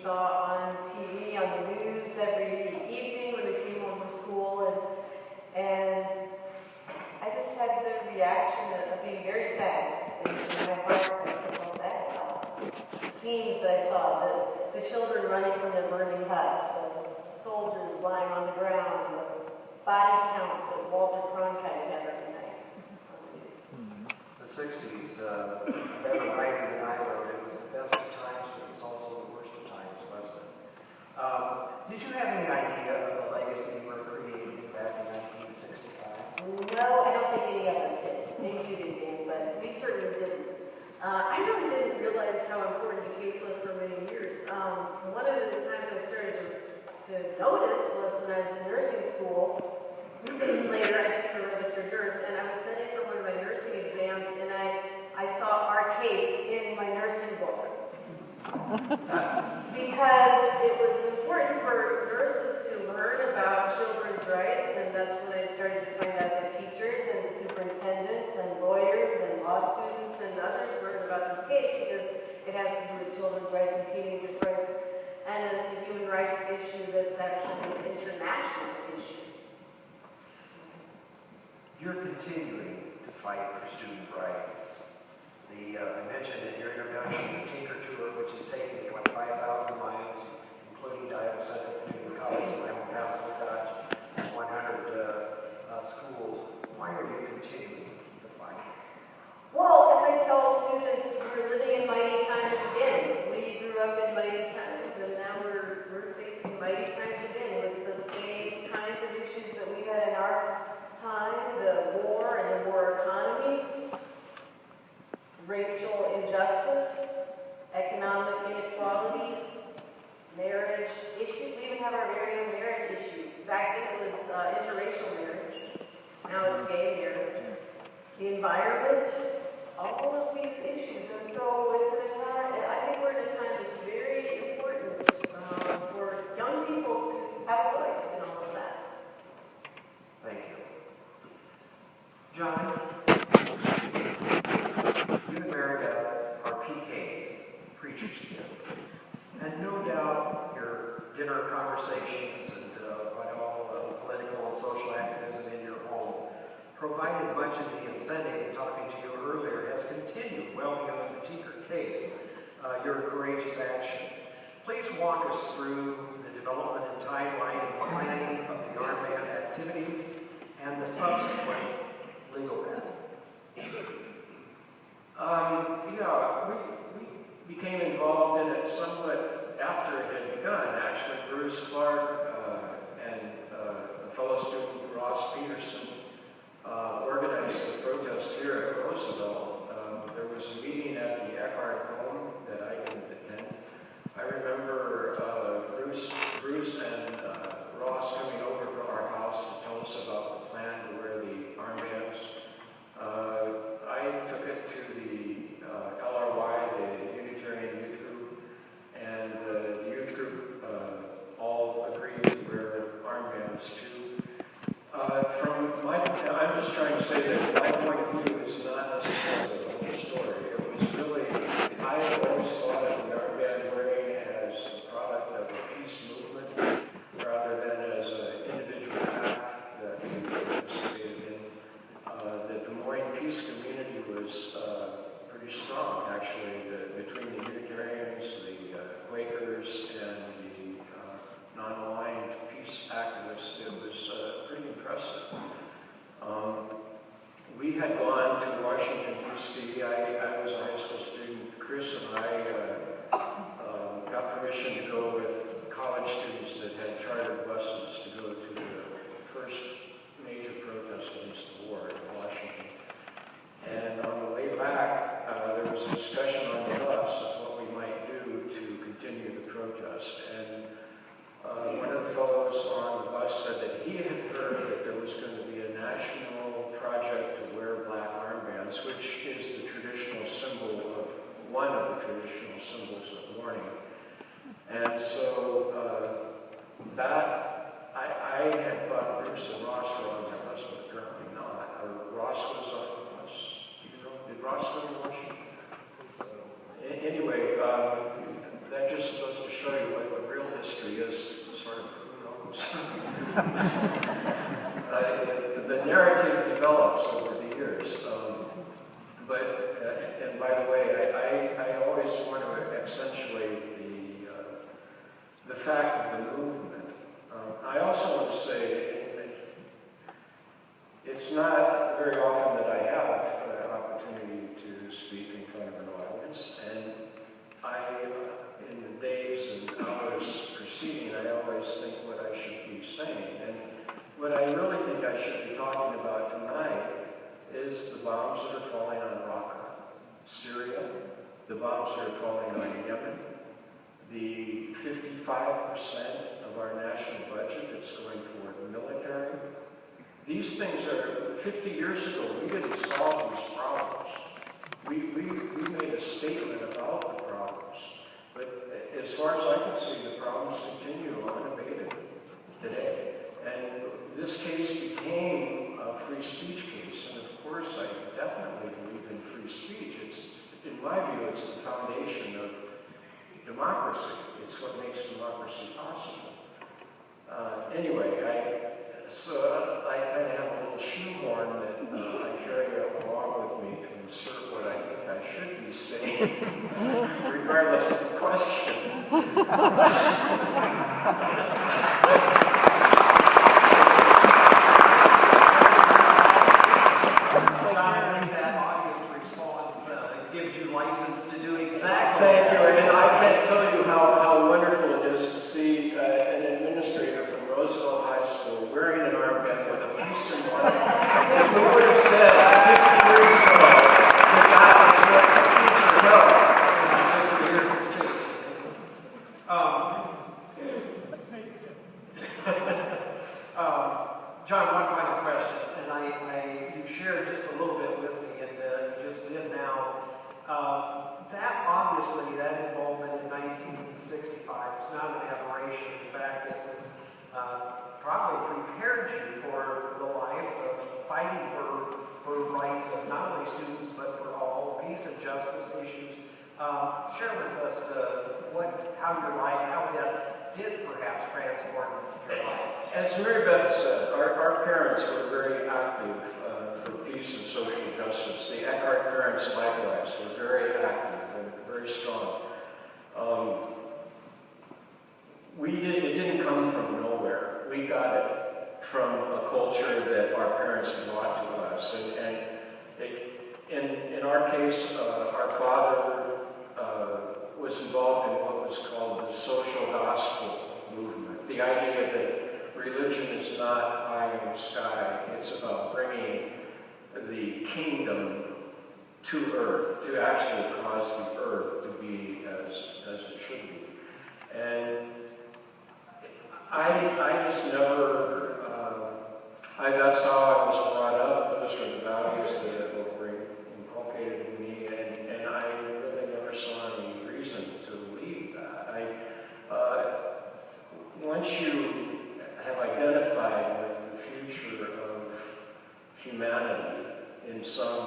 saw on TV, on the news every evening when they came home from school, and I just had the reaction of being very sad in my heart. I said, well, that scenes that I saw, the children running from their burning huts, the soldiers lying on the ground, the body count that Walter Cronkite had every night on the news. The 60s, a better writer than I wrote. It was the best of times, but it was also the worst of times, wasn't it? Did you have any idea of the legacy you were creating back in 1965? No, I don't think any of us did. Maybe you did, Dan, but we certainly didn't. I really didn't realize how important the case was for many years. One of the times I started to notice was when I was in nursing school. Later, I became a registered nurse, and I was studying for one of my nursing exams, and I saw our case in my nursing book. Because it was important for nurses to learn about children's rights, and that's when I started to find out that teachers and superintendents and lawyers and law students and others learned about this case because it has to do with children's rights and teenagers' rights, and it's a human rights issue that's actually an international issue. You're continuing to fight for student rights. I mentioned in your introduction the Tinker Tour, which has taken 25,000 miles, including Dial Central Community College in my hometown, Fort Dodge, and 100 schools. Why are you continuing to fight? Well, as I tell students, we're living in mighty times again. We grew up in mighty times, and now we're facing mighty times again with the same kinds of issues that we had in our time, the war and the war economy, racial injustice, economic inequality, marriage issues. We even have our very own marriage issue. Back then it was interracial marriage. Now it's gay marriage. The environment, all of these issues. And so it's at a time, I think we're at a time that's very important for young people to have a voice in all of that. Thank you. John, you and Mary are PKs, preacher's kids, and no doubt your dinner conversations and what all political and social activism in your home provided much of the incentive in talking to you earlier has continued well beyond the Tinker case, your courageous action. Please walk us through the development and timeline and planning of the armband activities and the subsequent legal battle. We became involved in it somewhat after it had begun. Actually, Bruce Clark and a fellow student, Ross Peterson, organized a protest here at Roosevelt. There was a meeting at the Eckhart home that I didn't attend. I remember Bruce and Ross coming over to our house to tell us about the plan to wear the armbands. I took it to the LRY, the Unitarian Youth Group, and the youth group all agreed to wear armbands too. I'm just trying to say that my point of view is not necessarily the whole story. It was really, I have always thought of the armband wearing as a product of a peace movement rather than as an individual act that we participated in. The Des Moines Peace Community was pretty strong, actually, between the Unitarians, the Quakers, and the non-aligned peace activists. It was pretty impressive. We had gone to Washington, D.C. I was a high school student. Chris and I got permission to go with college students that had chartered buses to go to the first major protest against the war in Washington. And on the way back, there was a discussion on the bus of what we might do to continue the protest. And one of the fellows on the bus said that he had heard that there was going to be a national project to wear black armbands, which is the traditional symbol of, one of the traditional symbols of mourning. And so I had thought Bruce and Ross were on that bus, but apparently not. Or Ross was on the bus. You know, did Ross go to Washington? Anyway, that just goes to show show you what real history is, sort of, who knows? The narrative develops over the years. And by the way, I always want to accentuate the fact of the movement. I also want to say that it's not very often that I have an opportunity to speak in front of an audience, and in the days and hours preceding, I always think what I should be saying. And what I really think I should be talking about tonight is the bombs that are falling on Raqqa, Syria, the bombs that are falling on Yemen, the 55% of our national budget that's going toward the military. These things are, 50 years ago, we didn't solve these problems. We made a statement about the problems. But as far as I can see, the problems continue unabated today. And this case became a free speech case. And of course, I definitely believe in free speech. In my view, it's the foundation of democracy. It's what makes democracy possible. Anyway, I kind of have a little shoehorn that I carry along with me to insert what I think I should be saying, regardless of the question. I think that audience response gives you license to do exactly Thank you, that. and I can't tell you how wonderful it is to see an administrator from Roosevelt High School wearing an armband with a piece in one. If we would have said 50 years ago that was what the future held. 50 years has changed. John, one final question, and you shared just a little bit with me, and you just did now. That obviously, that involvement in 1965 was not an aberration. In fact, it was probably prepared you for the life of fighting for rights of not only students but for all peace and justice issues. Share with us how your life, how that did perhaps transform your life. As Mary Beth said, our parents were very active for peace and social justice. The Eckhart parents likewise were very active and very strong. It didn't come from nowhere. We got it from a culture that our parents brought to us. And in our case, our father was involved in what was called the social gospel movement. The idea that religion is not pie in the sky. It's about bringing the kingdom to earth, to actually cause the earth to be as it should be. And I just never, that's how I was brought up. Those were the values that were inculcated in me, and I really never saw any reason to leave that. Once you have identified with the future of humanity in some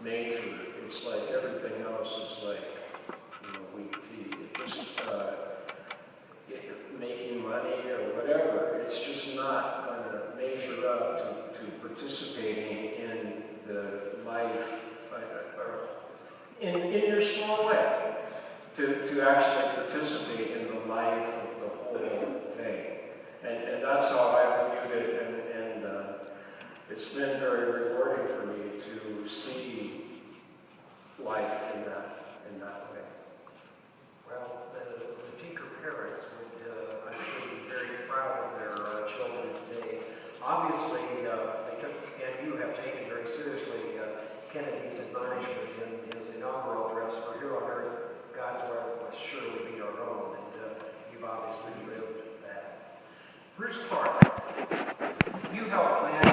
nature, it's like everything else is like, weak tea. It's just making money or whatever. It's just not going to measure up to participating in the life, or in your small way, to actually participate in the life of the whole thing. And that's how I viewed it, and it's been very rewarding for me to see life in that way. Well, the Tinker parents would, I'm sure, be very proud of their children today. Obviously, they took, and you have taken very seriously Kennedy's admonishment in his inaugural address for Here on Earth, God's Will must surely be our own, and you've obviously lived that. Bruce Clark, you helped plan